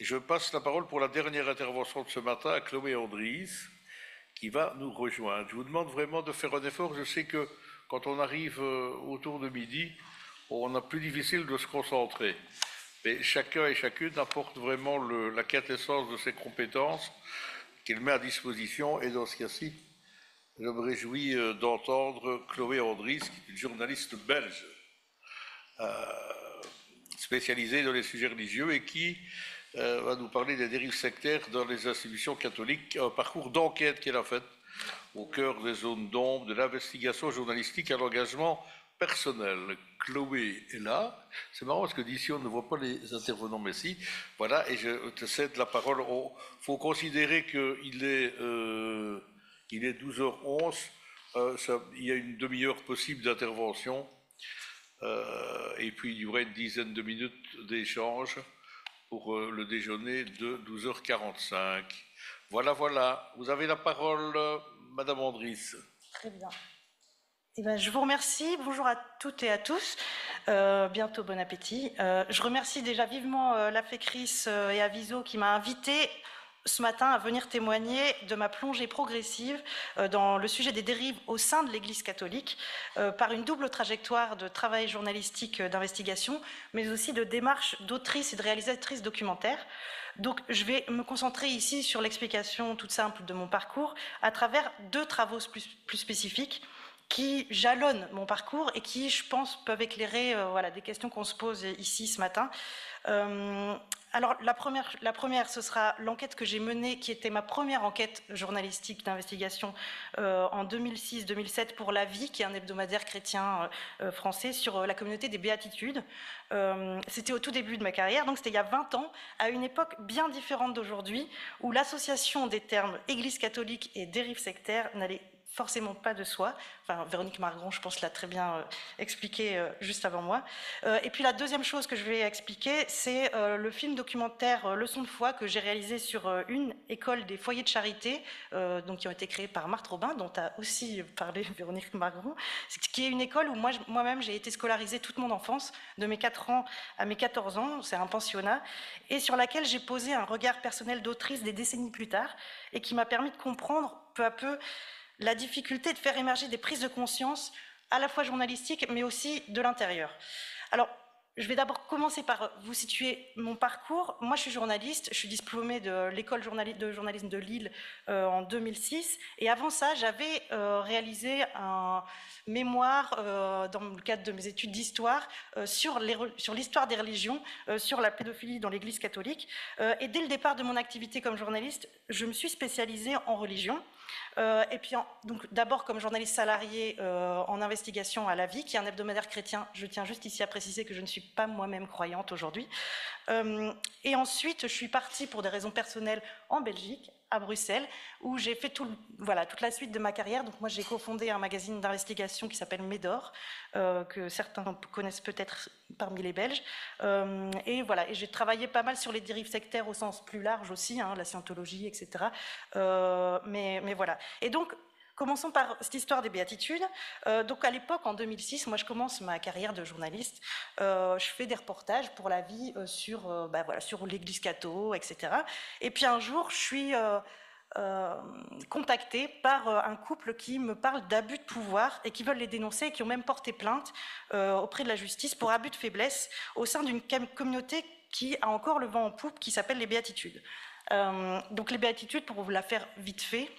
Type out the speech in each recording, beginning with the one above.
Je passe la parole pour la dernière intervention de ce matin à Chloé Andries, qui va nous rejoindre. Je vous demande vraiment de faire un effort. Je sais que quand on arrive autour de midi, on a plus difficile de se concentrer. Mais chacun et chacune apporte vraiment la quintessence de ses compétences qu'il met à disposition. Et dans ce cas-ci, je me réjouis d'entendre Chloé Andries, qui est une journaliste belge, spécialisée dans les sujets religieux et qui va nous parler des dérives sectaires dans les institutions catholiques, un parcours d'enquête qu'elle a fait au cœur des zones d'ombre, de l'investigation journalistique à l'engagement personnel. Chloé est là. C'est marrant parce que d'ici on ne voit pas les intervenants, mais si. Voilà, et je te cède la parole. Il faut considérer qu'il est, 12h11. Il y a une demi-heure possible d'intervention. Et puis il y aura une dizaine de minutes d'échange pour le déjeuner de 12h45. Voilà, voilà. Vous avez la parole, Madame Andries. Très bien. Eh bien, je vous remercie. Bonjour à toutes et à tous. Bientôt bon appétit. Je remercie déjà vivement la FECRIS et Aviso qui m'a invité ce matin à venir témoigner de ma plongée progressive dans le sujet des dérives au sein de l'Église catholique par une double trajectoire de travail journalistique d'investigation, mais aussi de démarche d'autrice et de réalisatrice documentaire. Donc je vais me concentrer ici sur l'explication toute simple de mon parcours à travers deux travaux plus spécifiques qui jalonnent mon parcours et qui, je pense, peuvent éclairer voilà, des questions qu'on se pose ici ce matin. Alors, la première, ce sera l'enquête que j'ai menée, qui était ma première enquête journalistique d'investigation en 2006-2007 pour La Vie, qui est un hebdomadaire chrétien français, sur la communauté des Béatitudes. C'était au tout début de ma carrière, donc c'était il y a 20 ans, à une époque bien différente d'aujourd'hui, où l'association des termes Église catholique et dérive sectaire n'allait forcément pas de soi. Enfin, Véronique Margron, je pense, l'a très bien expliqué juste avant moi. Et puis la deuxième chose que je vais expliquer, c'est le film documentaire Leçon de foi que j'ai réalisé sur une école des foyers de charité, donc qui ont été créés par Marthe Robin, dont a aussi parlé Véronique Margron, qui est une école où moi-même j'ai été scolarisée toute mon enfance, de mes 4 ans à mes 14 ans, c'est un pensionnat, et sur laquelle j'ai posé un regard personnel d'autrice des décennies plus tard, et qui m'a permis de comprendre peu à peu la difficulté de faire émerger des prises de conscience à la fois journalistiques, mais aussi de l'intérieur. Alors, je vais d'abord commencer par vous situer mon parcours. Moi, je suis journaliste, je suis diplômée de l'école de journalisme de Lille en 2006. Et avant ça, j'avais réalisé un mémoire dans le cadre de mes études d'histoire sur l'histoire des religions, sur la pédophilie dans l'Église catholique. Et dès le départ de mon activité comme journaliste, je me suis spécialisée en religion. Et puis donc d'abord comme journaliste salarié en investigation à La Vie, qui est un hebdomadaire chrétien. Je tiens juste ici à préciser que je ne suis pas moi-même croyante aujourd'hui. Et ensuite, je suis partie pour des raisons personnelles en Belgique, à Bruxelles, où j'ai fait toute la suite de ma carrière. Donc moi, j'ai cofondé un magazine d'investigation qui s'appelle Médor, que certains connaissent peut-être parmi les Belges. Et voilà, et j'ai travaillé pas mal sur les dérives sectaires au sens plus large aussi, hein, la scientologie, etc. Mais voilà. Et donc, commençons par cette histoire des béatitudes. Donc à l'époque, en 2006, moi je commence ma carrière de journaliste. Je fais des reportages pour La Vie sur l'Église catho, etc. Et puis un jour, je suis contactée par un couple qui me parle d'abus de pouvoir et qui veulent les dénoncer et qui ont même porté plainte auprès de la justice pour abus de faiblesse au sein d'une communauté qui a encore le vent en poupe, qui s'appelle les béatitudes. Donc les béatitudes, pour vous la faire vite fait,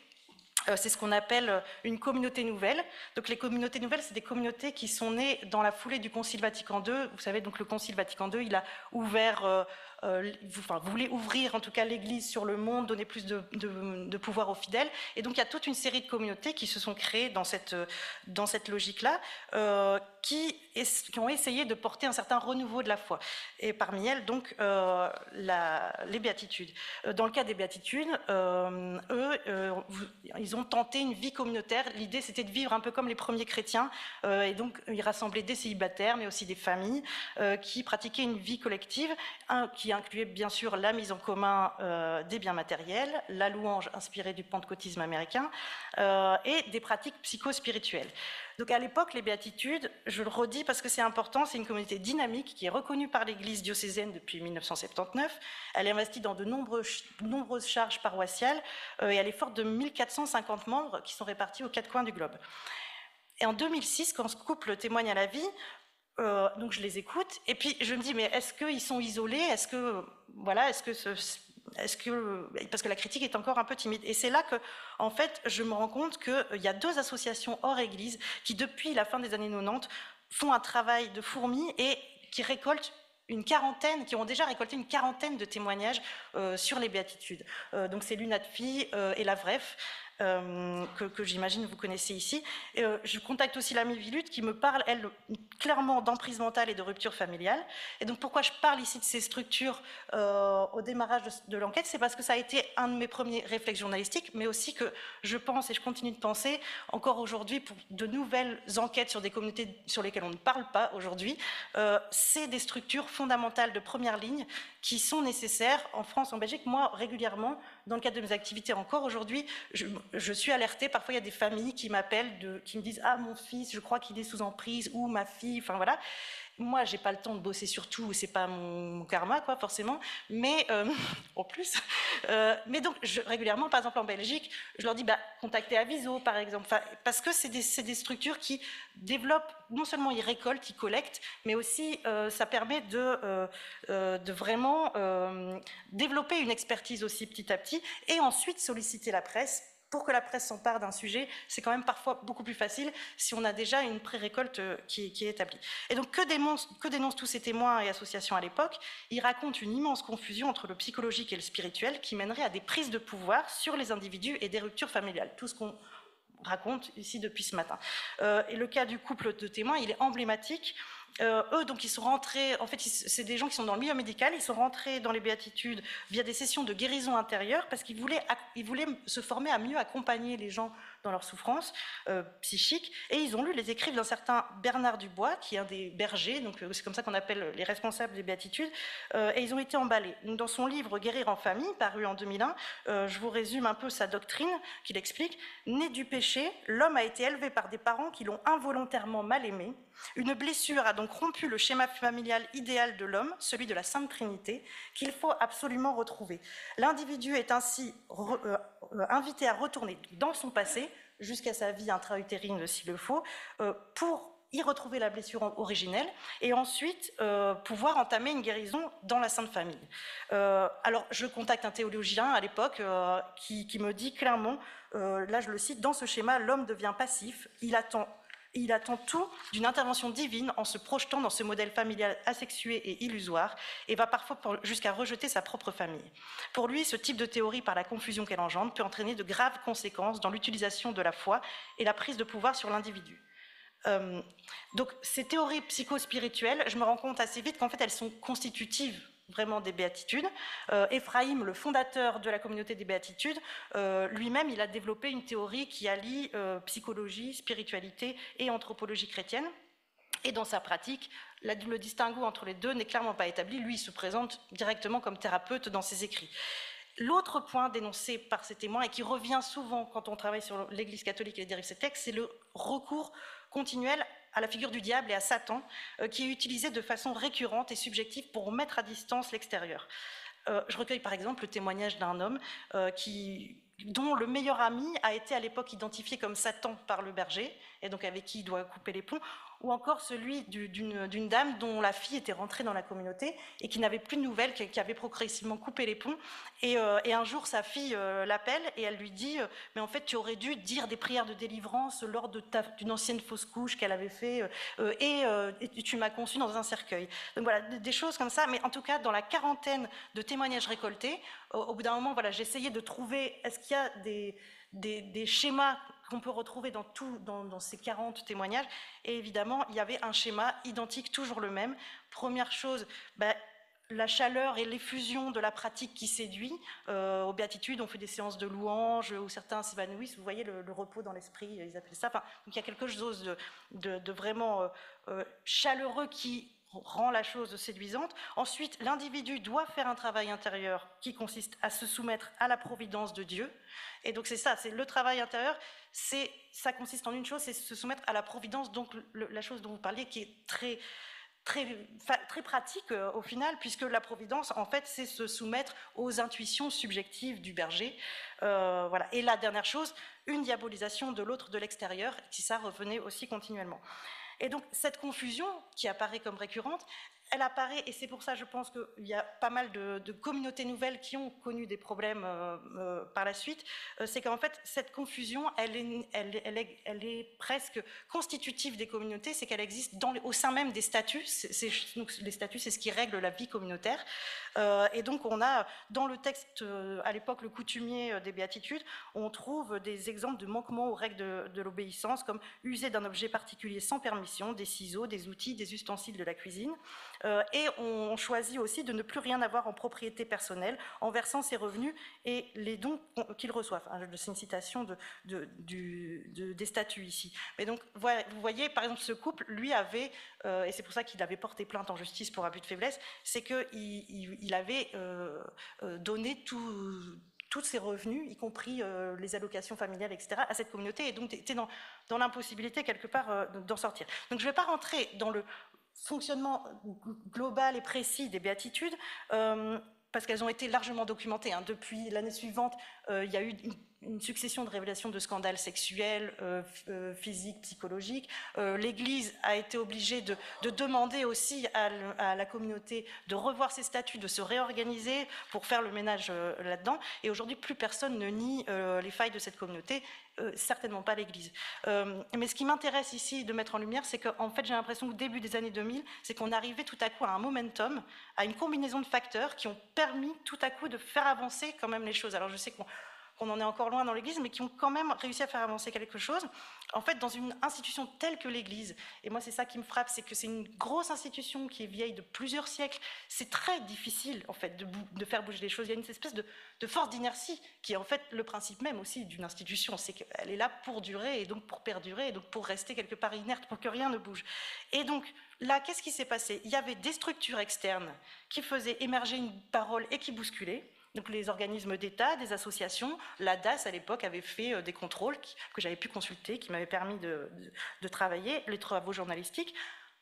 c'est ce qu'on appelle une communauté nouvelle. Donc les communautés nouvelles, c'est des communautés qui sont nées dans la foulée du Concile Vatican II. Vous savez, donc le Concile Vatican II, il a ouvert, voulait ouvrir en tout cas l'Église sur le monde, donner plus de pouvoir aux fidèles. Et donc il y a toute une série de communautés qui se sont créées dans cette logique-là, qui ont essayé de porter un certain renouveau de la foi. Et parmi elles, donc, les béatitudes. Dans le cas des béatitudes, ils ont tenté une vie communautaire. L'idée, c'était de vivre un peu comme les premiers chrétiens. Et donc, ils rassemblaient des célibataires, mais aussi des familles qui pratiquaient une vie collective, qui qui incluait bien sûr la mise en commun des biens matériels, la louange inspirée du pentecôtisme américain et des pratiques psychospirituelles. Donc à l'époque, les béatitudes, je le redis parce que c'est important, c'est une communauté dynamique qui est reconnue par l'Église diocésaine depuis 1979. Elle est investie dans de nombreuses charges paroissiales et elle est forte de 1450 membres qui sont répartis aux 4 coins du globe. Et en 2006, quand ce couple témoigne à la vie, donc je les écoute, et puis je me dis, mais est-ce qu'ils sont isolés? Est-ce que, voilà, parce que la critique est encore un peu timide. Et c'est là que, en fait, je me rends compte qu'il y a 2 associations hors Église qui, depuis la fin des années 90, font un travail de fourmi et qui récoltent qui ont déjà récolté une quarantaine de témoignages sur les béatitudes. Donc c'est l'UNADFI et la VREF. Que j'imagine vous connaissez ici. Je contacte aussi l'amie Vilut qui me parle, elle, clairement d'emprise mentale et de rupture familiale. Et donc pourquoi je parle ici de ces structures au démarrage de l'enquête, c'est parce que ça a été un de mes premiers réflexes journalistiques, mais aussi que je pense et je continue de penser encore aujourd'hui pour de nouvelles enquêtes sur des communautés sur lesquelles on ne parle pas aujourd'hui. C'est des structures fondamentales de première ligne qui sont nécessaires en France, en Belgique. Moi, régulièrement, dans le cadre de mes activités encore aujourd'hui, je suis alertée. Parfois, il y a des familles qui m'appellent, qui me disent « Ah, mon fils, je crois qu'il est sous emprise » ou « Ma fille », enfin voilà. Moi, j'ai pas le temps de bosser sur tout, c'est pas mon karma, quoi, forcément, mais en plus. Mais donc, régulièrement, par exemple en Belgique, je leur dis contactez Aviso, par exemple, parce que c'est des structures qui développent, non seulement ils récoltent, ils collectent, mais aussi ça permet de vraiment développer une expertise aussi petit à petit, et ensuite solliciter la presse. Pour que la presse s'empare d'un sujet, c'est quand même parfois beaucoup plus facile si on a déjà une pré-récolte qui est établie. Et donc, que dénoncent tous ces témoins et associations à l'époque? Ils racontent une immense confusion entre le psychologique et le spirituel qui mènerait à des prises de pouvoir sur les individus et des ruptures familiales. Tout ce qu'on raconte ici depuis ce matin. Et le cas du couple de témoins, il est emblématique. Eux, donc, ils sont rentrés, en fait, c'est des gens qui sont dans le milieu médical, ils sont rentrés dans les béatitudes via des sessions de guérison intérieure parce qu'ils voulaient se former à mieux accompagner les gens dans leur souffrance psychique, et ils ont lu les écrits d'un certain Bernard Dubois, qui est un des bergers, donc c'est comme ça qu'on appelle les responsables des béatitudes, et ils ont été emballés. Donc, dans son livre « Guérir en famille », paru en 2001, je vous résume un peu sa doctrine, qu'il explique. « Né du péché, l'homme a été élevé par des parents qui l'ont involontairement mal aimé. Une blessure a donc rompu le schéma familial idéal de l'homme, celui de la Sainte Trinité, qu'il faut absolument retrouver. L'individu est ainsi invité à retourner dans son passé, jusqu'à sa vie intra-utérine s'il le faut, pour y retrouver la blessure originelle et ensuite pouvoir entamer une guérison dans la Sainte Famille. » Alors je contacte un théologien à l'époque qui me dit clairement, là je le cite, « Dans ce schéma, l'homme devient passif, il attend tout d'une intervention divine en se projetant dans ce modèle familial asexué et illusoire et va parfois jusqu'à rejeter sa propre famille. Pour lui, ce type de théorie, par la confusion qu'elle engendre, peut entraîner de graves conséquences dans l'utilisation de la foi et la prise de pouvoir sur l'individu. » Donc ces théories psychospirituelles, je me rends compte assez vite qu'en fait elles sont constitutives vraiment des béatitudes. Ephraïm, le fondateur de la communauté des béatitudes, lui-même, il a développé une théorie qui allie psychologie, spiritualité et anthropologie chrétienne. Et dans sa pratique, le distinguo entre les deux n'est clairement pas établi. Lui, il se présente directement comme thérapeute dans ses écrits. L'autre point dénoncé par ces témoins, et qui revient souvent quand on travaille sur l'Église catholique et les dérives de ses textes, c'est le recours continuel à la figure du diable et à Satan, qui est utilisé de façon récurrente et subjective pour mettre à distance l'extérieur. Je recueille par exemple le témoignage d'un homme dont le meilleur ami a été à l'époque identifié comme Satan par le berger, et donc avec qui il doit couper les ponts, ou encore celui d'une dame dont la fille était rentrée dans la communauté et qui n'avait plus de nouvelles, qui avait progressivement coupé les ponts. Et un jour, sa fille l'appelle et elle lui dit « Mais en fait, tu aurais dû dire des prières de délivrance lors d'une ancienne fausse couche qu'elle avait fait et tu m'as conçu dans un cercueil. » Donc voilà, des choses comme ça. Mais en tout cas, dans la quarantaine de témoignages récoltés, au bout d'un moment, voilà, j'ai essayé de trouver, est-ce qu'il y a des schémas qu'on peut retrouver dans ces 40 témoignages, et évidemment, il y avait un schéma identique, toujours le même. Première chose, la chaleur et l'effusion de la pratique qui séduit. Aux béatitudes, on fait des séances de louanges, où certains s'évanouissent, vous voyez le repos dans l'esprit, ils appellent ça. Enfin, donc il y a quelque chose de vraiment chaleureux qui rend la chose séduisante. Ensuite, l'individu doit faire un travail intérieur qui consiste à se soumettre à la providence de Dieu. Et donc c'est ça, c'est le travail intérieur, ça consiste en une chose, c'est se soumettre à la providence, donc la chose dont vous parliez qui est très pratique au final, puisque la providence, en fait, c'est se soumettre aux intuitions subjectives du berger. Voilà. Et la dernière chose, une diabolisation de l'autre de l'extérieur, si ça revenait aussi continuellement. Et donc, cette confusion qui apparaît comme récurrente, elle apparaît, et c'est pour ça, je pense qu'il y a pas mal de communautés nouvelles qui ont connu des problèmes par la suite, c'est qu'en fait, cette confusion, elle est presque constitutive des communautés, c'est qu'elle existe au sein même des statuts. Donc, les statuts, c'est ce qui règle la vie communautaire. Et donc, on a, dans le texte, à l'époque, le coutumier des béatitudes, on trouve des exemples de manquements aux règles de l'obéissance, comme user d'un objet particulier sans permission, des ciseaux, des outils, des ustensiles de la cuisine. Et on choisit aussi de ne plus rien avoir en propriété personnelle en versant ses revenus et les dons qu'ils reçoivent. C'est une citation des statuts ici. Mais donc, vous voyez, par exemple, ce couple, lui avait, et c'est pour ça qu'il avait porté plainte en justice pour abus de faiblesse, c'est qu'il avait donné tous ses revenus, y compris les allocations familiales, etc., à cette communauté, et donc était dans l'impossibilité, quelque part, d'en sortir. Donc je ne vais pas rentrer dans le fonctionnement global et précis des béatitudes, parce qu'elles ont été largement documentées. Depuis l'année suivante, il y a eu une succession de révélations de scandales sexuels, physiques, psychologiques. L'Église a été obligée de demander aussi à la communauté de revoir ses statuts, de se réorganiser pour faire le ménage là-dedans. Et aujourd'hui, plus personne ne nie les failles de cette communauté, certainement pas l'Église. Mais ce qui m'intéresse ici de mettre en lumière, c'est qu'en fait, j'ai l'impression qu'au début des années 2000, c'est qu'on arrivait tout à coup à un momentum, à une combinaison de facteurs qui ont permis tout à coup de faire avancer quand même les choses. Alors je sais qu'on en est encore loin dans l'Église, mais qui ont quand même réussi à faire avancer quelque chose, en fait, dans une institution telle que l'Église. Et moi, c'est ça qui me frappe, c'est que c'est une grosse institution qui est vieille de plusieurs siècles. C'est très difficile, en fait, de faire bouger les choses. Il y a une espèce de force d'inertie, qui est en fait le principe même aussi d'une institution. C'est qu'elle est là pour durer, et donc pour perdurer, et donc pour rester quelque part inerte, pour que rien ne bouge. Et donc, là, qu'est-ce qui s'est passé? Il y avait des structures externes qui faisaient émerger une parole et qui bousculaient. Donc les organismes d'État, des associations, la DAS à l'époque avait fait des contrôles que j'avais pu consulter, qui m'avaient permis de travailler, les travaux journalistiques.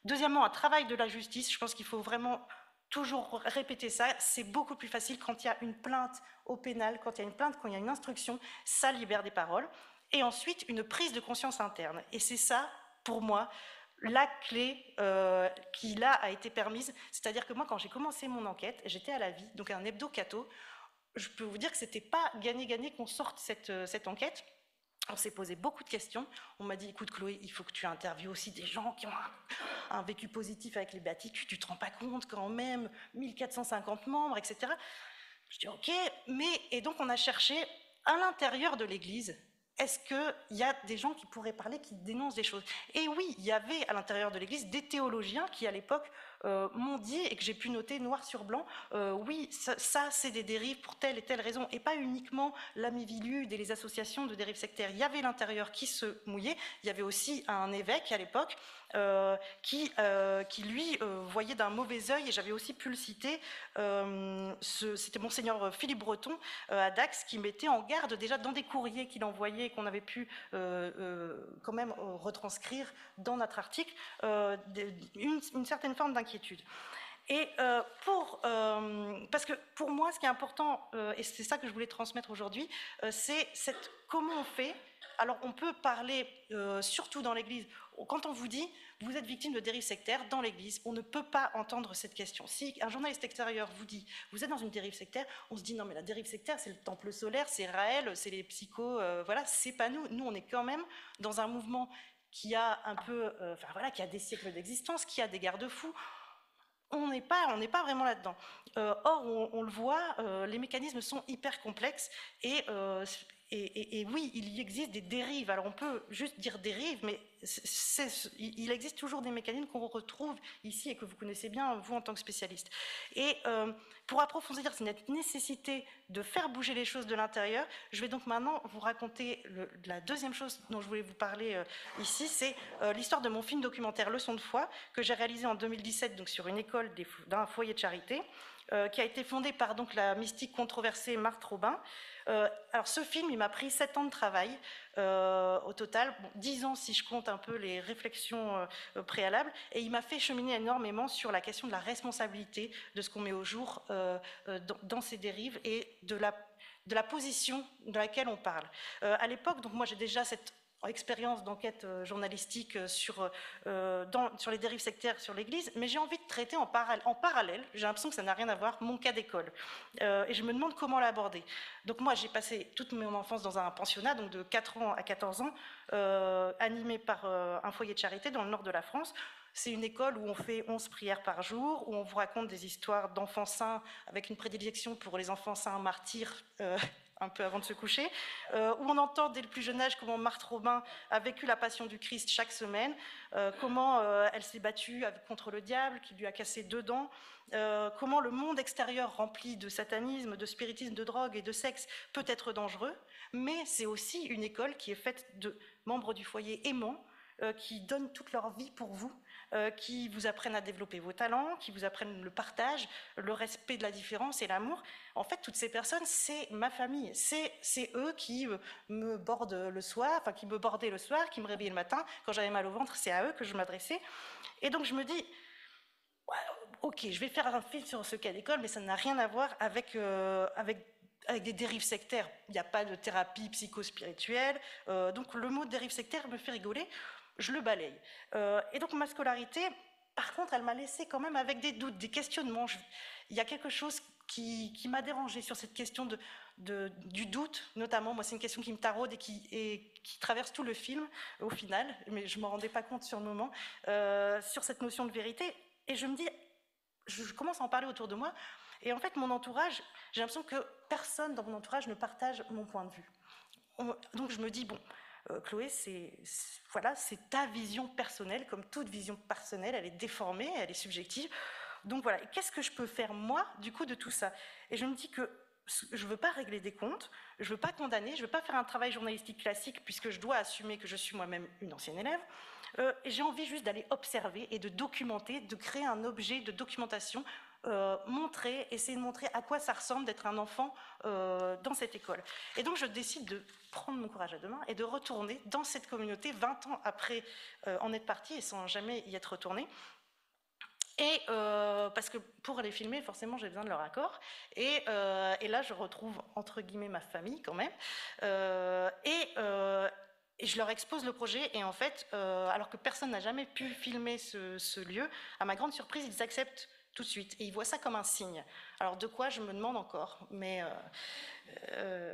Deuxièmement, un travail de la justice, je pense qu'il faut vraiment toujours répéter ça, c'est beaucoup plus facile quand il y a une plainte au pénal, quand il y a une plainte, quand il y a une instruction, ça libère des paroles. Et ensuite, une prise de conscience interne. Et c'est ça, pour moi, la clé qui là a été permise. C'est-à-dire que moi, quand j'ai commencé mon enquête, j'étais à La Vie, donc un hebdo-catho. Je peux vous dire que c'était pas gagné-gagné qu'on sorte cette enquête. On s'est posé beaucoup de questions. On m'a dit, écoute Chloé, il faut que tu interviewes aussi des gens qui ont un vécu positif avec les béatitudes, tu te rends pas compte quand même, 1450 membres, etc. Je dis ok, et donc on a cherché à l'intérieur de l'Église, est-ce qu'il y a des gens qui pourraient parler, qui dénoncent des choses? Et oui, il y avait à l'intérieur de l'Église des théologiens qui à l'époque m'ont dit, et que j'ai pu noter noir sur blanc, oui, ça c'est des dérives pour telle et telle raison, et pas uniquement la Mivilude et les associations de dérives sectaires. Il y avait l'intérieur qui se mouillait, il y avait aussi un évêque à l'époque qui lui voyait d'un mauvais œil, et j'avais aussi pu le citer, c'était monseigneur Philippe Breton à Dax, qui mettait en garde déjà dans des courriers qu'il envoyait, qu'on avait pu quand même retranscrire dans notre article, une certaine forme d'inquiétude. Et parce que pour moi, ce qui est important, et c'est ça que je voulais transmettre aujourd'hui, c'est comment on fait. Alors on peut parler, surtout dans l'Église, quand on vous dit « vous êtes victime de dérive sectaire » dans l'Église, on ne peut pas entendre cette question. Si un journaliste extérieur vous dit « vous êtes dans une dérive sectaire », on se dit « non mais la dérive sectaire c'est le temple solaire, c'est Raël, c'est les psychos, voilà, c'est pas nous. Nous on est quand même dans un mouvement qui a un peu, qui a des siècles d'existence, qui a des garde-fous. On n'est pas vraiment là-dedans. Or, on le voit, les mécanismes sont hyper complexes et et oui, il y existe des dérives. Alors on peut juste dire dérives, mais il existe toujours des mécanismes qu'on retrouve ici et que vous connaissez bien, vous, en tant que spécialiste. Et pour approfondir cette nécessité de faire bouger les choses de l'intérieur, je vais donc maintenant vous raconter la deuxième chose dont je voulais vous parler ici, c'est l'histoire de mon film documentaire Leçon de foi, que j'ai réalisé en 2017 donc, sur une école d'un foyer de charité, qui a été fondé par donc, la mystique controversée Marthe Robin. Alors ce film, il m'a pris 7 ans de travail au total, 10 ans si je compte un peu les réflexions préalables, et il m'a fait cheminer énormément sur la question de la responsabilité de ce qu'on met au jour dans ces dérives et de la position de laquelle on parle. À l'époque, donc moi j'ai déjà cette expérience d'enquête journalistique sur les dérives sectaires sur l'Église, mais j'ai envie de traiter en parallèle, j'ai l'impression que ça n'a rien à voir, mon cas d'école. Et je me demande comment l'aborder. Donc moi, j'ai passé toute mon enfance dans un pensionnat, donc de 4 ans à 14 ans, animé par un foyer de charité dans le nord de la France. C'est une école où on fait 11 prières par jour, où on vous raconte des histoires d'enfants saints, avec une prédilection pour les enfants saints martyrs, un peu avant de se coucher, où on entend dès le plus jeune âge comment Marthe Robin a vécu la passion du Christ chaque semaine, comment elle s'est battue contre le diable qui lui a cassé 2 dents, comment le monde extérieur rempli de satanisme, de spiritisme, de drogue et de sexe peut être dangereux, mais c'est aussi une école qui est faite de membres du foyer aimants, qui donnent toute leur vie pour vous, qui vous apprennent à développer vos talents, qui vous apprennent le partage, le respect de la différence et l'amour. En fait, toutes ces personnes, c'est ma famille. C'est eux qui me bordent le soir, enfin qui me bordaient le soir, qui me réveillaient le matin. Quand j'avais mal au ventre, c'est à eux que je m'adressais. Et donc je me dis, ok, je vais faire un film sur ce cas d'école, mais ça n'a rien à voir avec des dérives sectaires. Il n'y a pas de thérapie psychospirituelle. Donc le mot dérive sectaire me fait rigoler. Je le balaye. Et donc ma scolarité, par contre, elle m'a laissé quand même avec des doutes, des questionnements. Il y a quelque chose qui m'a dérangée sur cette question du doute, notamment. Moi, c'est une question qui me taraude et qui traverse tout le film, au final, mais je ne m'en rendais pas compte sur le moment, sur cette notion de vérité. Et je me dis, je commence à en parler autour de moi, et en fait, mon entourage, j'ai l'impression que personne dans mon entourage ne partage mon point de vue. Donc je me dis, bon, Chloé, c'est ta vision personnelle, comme toute vision personnelle, elle est déformée, elle est subjective. Donc voilà, qu'est-ce que je peux faire moi, du coup, de tout ça? Et je me dis que je ne veux pas régler des comptes, je ne veux pas condamner, je ne veux pas faire un travail journalistique classique, puisque je dois assumer que je suis moi-même une ancienne élève. Et j'ai envie juste d'aller observer et de documenter, de créer un objet de documentation, essayer de montrer à quoi ça ressemble d'être un enfant dans cette école. Et donc je décide de prendre mon courage à deux mains et de retourner dans cette communauté 20 ans après en être partie et sans jamais y être retournée. Et parce que pour les filmer, forcément, j'ai besoin de leur accord. Et là, je retrouve, entre guillemets, ma famille, quand même. Et je leur expose le projet. Et en fait, alors que personne n'a jamais pu filmer ce lieu, à ma grande surprise, ils acceptent tout de suite. Et ils voient ça comme un signe. Alors, de quoi, je me demande encore. Mais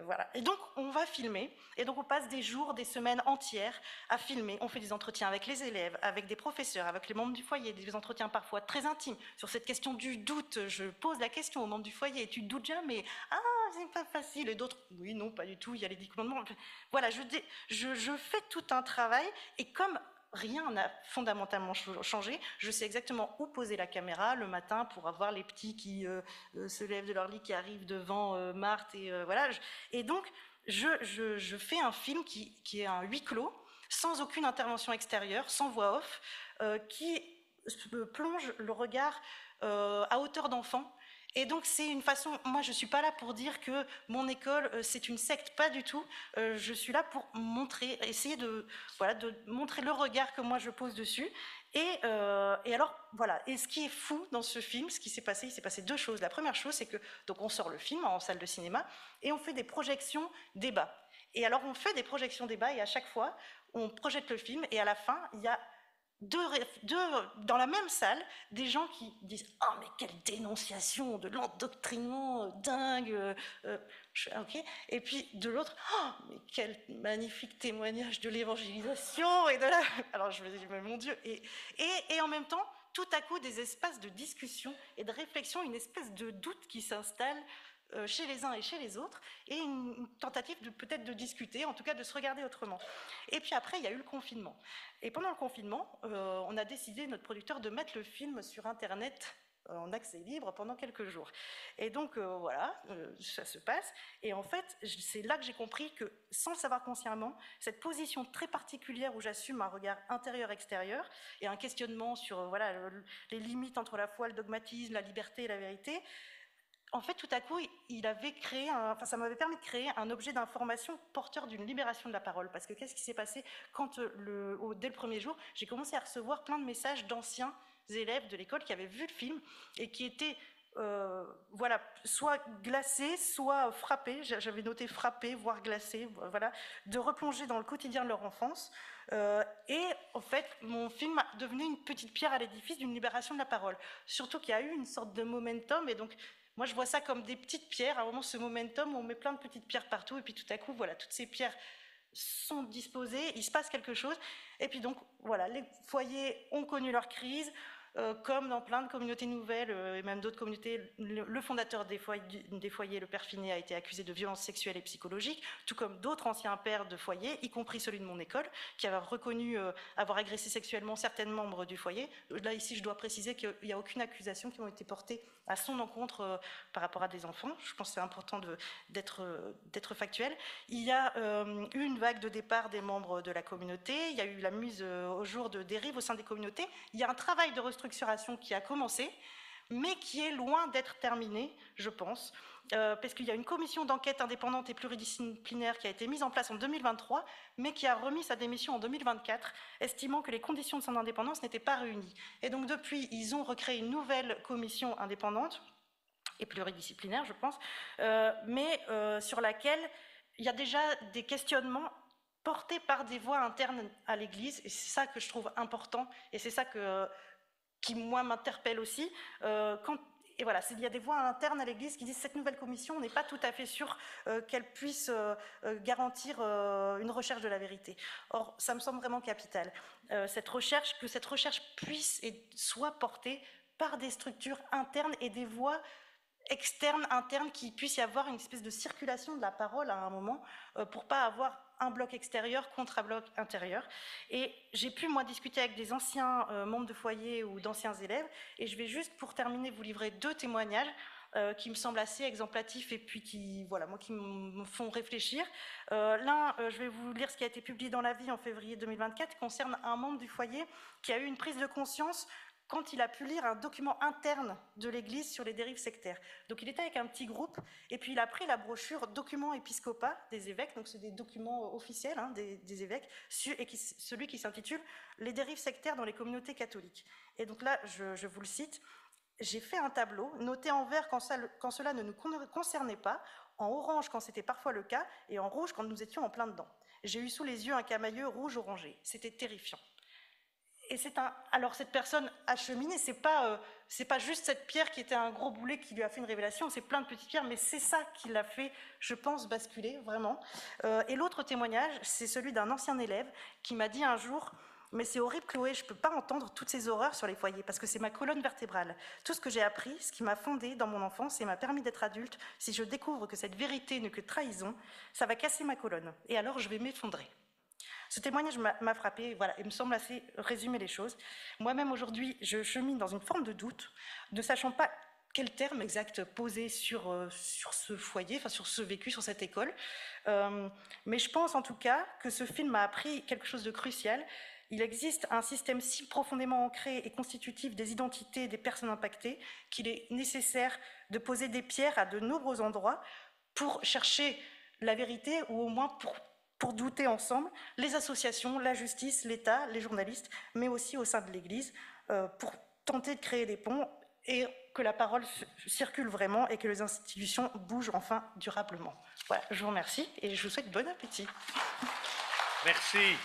voilà. Et donc, on va filmer. Et donc, on passe des jours, des semaines entières à filmer. On fait des entretiens avec les élèves, avec des professeurs, avec les membres du foyer, des entretiens parfois très intimes. Sur cette question du doute, je pose la question aux membres du foyer. Tu te doutes jamais? Ah, c'est pas facile. Et d'autres, oui, non, pas du tout. Il y a les 10 commandements. Voilà, je fais tout un travail. Et comme rien n'a fondamentalement changé. Je sais exactement où poser la caméra le matin pour avoir les petits qui se lèvent de leur lit, qui arrivent devant Marthe. Et, voilà. Et donc, je fais un film qui est un huis clos, sans aucune intervention extérieure, sans voix off, qui plonge le regard à hauteur d'enfant. Et donc c'est une façon, moi je ne suis pas là pour dire que mon école c'est une secte, pas du tout, je suis là pour montrer, essayer de montrer le regard que moi je pose dessus. Et alors voilà, et ce qui est fou dans ce film, ce qui s'est passé, il s'est passé 2 choses. La première chose, c'est que donc on sort le film en salle de cinéma et on fait des projections débat. Et alors on fait des projections débat et à chaque fois on projette le film et à la fin il y a dans la même salle, des gens qui disent « Oh, mais quelle dénonciation de l'endoctrinement dingue okay. Et puis de l'autre « Oh, mais quel magnifique témoignage de l'évangélisation !» et de la... Alors je me dis « Mais mon Dieu !» Et en même temps, tout à coup, des espaces de discussion et de réflexion, une espèce de doute qui s'installe chez les uns et chez les autres, et une tentative peut-être de discuter, en tout cas de se regarder autrement. Et puis après, il y a eu le confinement. Et pendant le confinement, on a décidé, notre producteur, de mettre le film sur Internet en accès libre pendant quelques jours. Et donc, voilà, ça se passe. Et en fait, c'est là que j'ai compris que, sans le savoir consciemment, cette position très particulière où j'assume un regard intérieur-extérieur et un questionnement sur voilà, les limites entre la foi, le dogmatisme, la liberté et la vérité, en fait, tout à coup, il avait créé ça m'avait permis de créer un objet d'information porteur d'une libération de la parole. Parce que qu'est-ce qui s'est passé quand, dès le premier jour, j'ai commencé à recevoir plein de messages d'anciens élèves de l'école qui avaient vu le film et qui étaient voilà, soit glacés, soit frappés, j'avais noté frappés, voire glacés, voilà, de replonger dans le quotidien de leur enfance. Et en fait, mon film devenait une petite pierre à l'édifice d'une libération de la parole. Surtout qu'il y a eu une sorte de momentum, et donc moi, je vois ça comme des petites pierres, à un moment, ce momentum où on met plein de petites pierres partout, et puis tout à coup, voilà, toutes ces pierres sont disposées, il se passe quelque chose, et puis donc, voilà, les foyers ont connu leur crise, comme dans plein de communautés nouvelles, et même d'autres communautés, le fondateur des foyers, le père Finet, a été accusé de violences sexuelles et psychologiques, tout comme d'autres anciens pères de foyers, y compris celui de mon école, qui avait reconnu avoir agressé sexuellement certains membres du foyer. Là, ici, je dois préciser qu'il n'y a aucune accusation qui a été portée à son encontre par rapport à des enfants. Je pense que c'est important d'être factuel. Il y a eu une vague de départ des membres de la communauté, il y a eu la mise au jour de dérives au sein des communautés, il y a un travail de restructuration qui a commencé, mais qui est loin d'être terminé, je pense, parce qu'il y a une commission d'enquête indépendante et pluridisciplinaire qui a été mise en place en 2023, mais qui a remis sa démission en 2024, estimant que les conditions de son indépendance n'étaient pas réunies. Et donc depuis, ils ont recréé une nouvelle commission indépendante et pluridisciplinaire, je pense, mais sur laquelle il y a déjà des questionnements portés par des voix internes à l'Église, et c'est ça que je trouve important, et c'est ça qui, moi, m'interpelle aussi. Et voilà, il y a des voix internes à l'Église qui disent que cette nouvelle commission, on n'est pas tout à fait sûr qu'elle puisse garantir une recherche de la vérité. Or, ça me semble vraiment capital. Que cette recherche puisse et soit portée par des structures internes et des voix externes, internes, qu'il puisse y avoir une espèce de circulation de la parole à un moment pour pas avoir un bloc extérieur contre un bloc intérieur. Et j'ai pu, moi, discuter avec des anciens membres de foyer ou d'anciens élèves, et je vais juste, pour terminer, vous livrer 2 témoignages qui me semblent assez exemplatifs et puis qui, voilà, moi, qui me font réfléchir. L'un, je vais vous lire ce qui a été publié dans La Vie en février 2024, concerne un membre du foyer qui a eu une prise de conscience quand il a pu lire un document interne de l'Église sur les dérives sectaires. Donc il était avec un petit groupe, et puis il a pris la brochure « Documents épiscopat » des évêques, donc c'est des documents officiels des évêques, et celui qui s'intitule « Les dérives sectaires dans les communautés catholiques ». Et donc là, je vous le cite, « J'ai fait un tableau, noté en vert quand cela ne nous concernait pas, en orange quand c'était parfois le cas, et en rouge quand nous étions en plein dedans. J'ai eu sous les yeux un camailleux rouge-orangé. C'était terrifiant. » Et alors cette personne a cheminé, c'est pas juste cette pierre qui était un gros boulet qui lui a fait une révélation, c'est plein de petites pierres, mais c'est ça qui l'a fait, je pense, basculer, vraiment. Et l'autre témoignage, c'est celui d'un ancien élève qui m'a dit un jour « Mais c'est horrible, Chloé, je ne peux pas entendre toutes ces horreurs sur les foyers, parce que c'est ma colonne vertébrale. Tout ce que j'ai appris, ce qui m'a fondé dans mon enfance et m'a permis d'être adulte, si je découvre que cette vérité n'est que trahison, ça va casser ma colonne, et alors je vais m'effondrer. » Ce témoignage m'a frappé, voilà, et me semble assez résumer les choses. Moi-même, aujourd'hui, je chemine dans une forme de doute, ne sachant pas quel terme exact poser sur ce foyer, enfin sur ce vécu, sur cette école. Mais je pense en tout cas que ce film m'a appris quelque chose de crucial. Il existe un système si profondément ancré et constitutif des identités des personnes impactées qu'il est nécessaire de poser des pierres à de nombreux endroits pour chercher la vérité, ou au moins pour douter ensemble, les associations, la justice, l'État, les journalistes, mais aussi au sein de l'Église, pour tenter de créer des ponts et que la parole circule vraiment et que les institutions bougent enfin durablement. Voilà, je vous remercie et je vous souhaite bon appétit. Merci.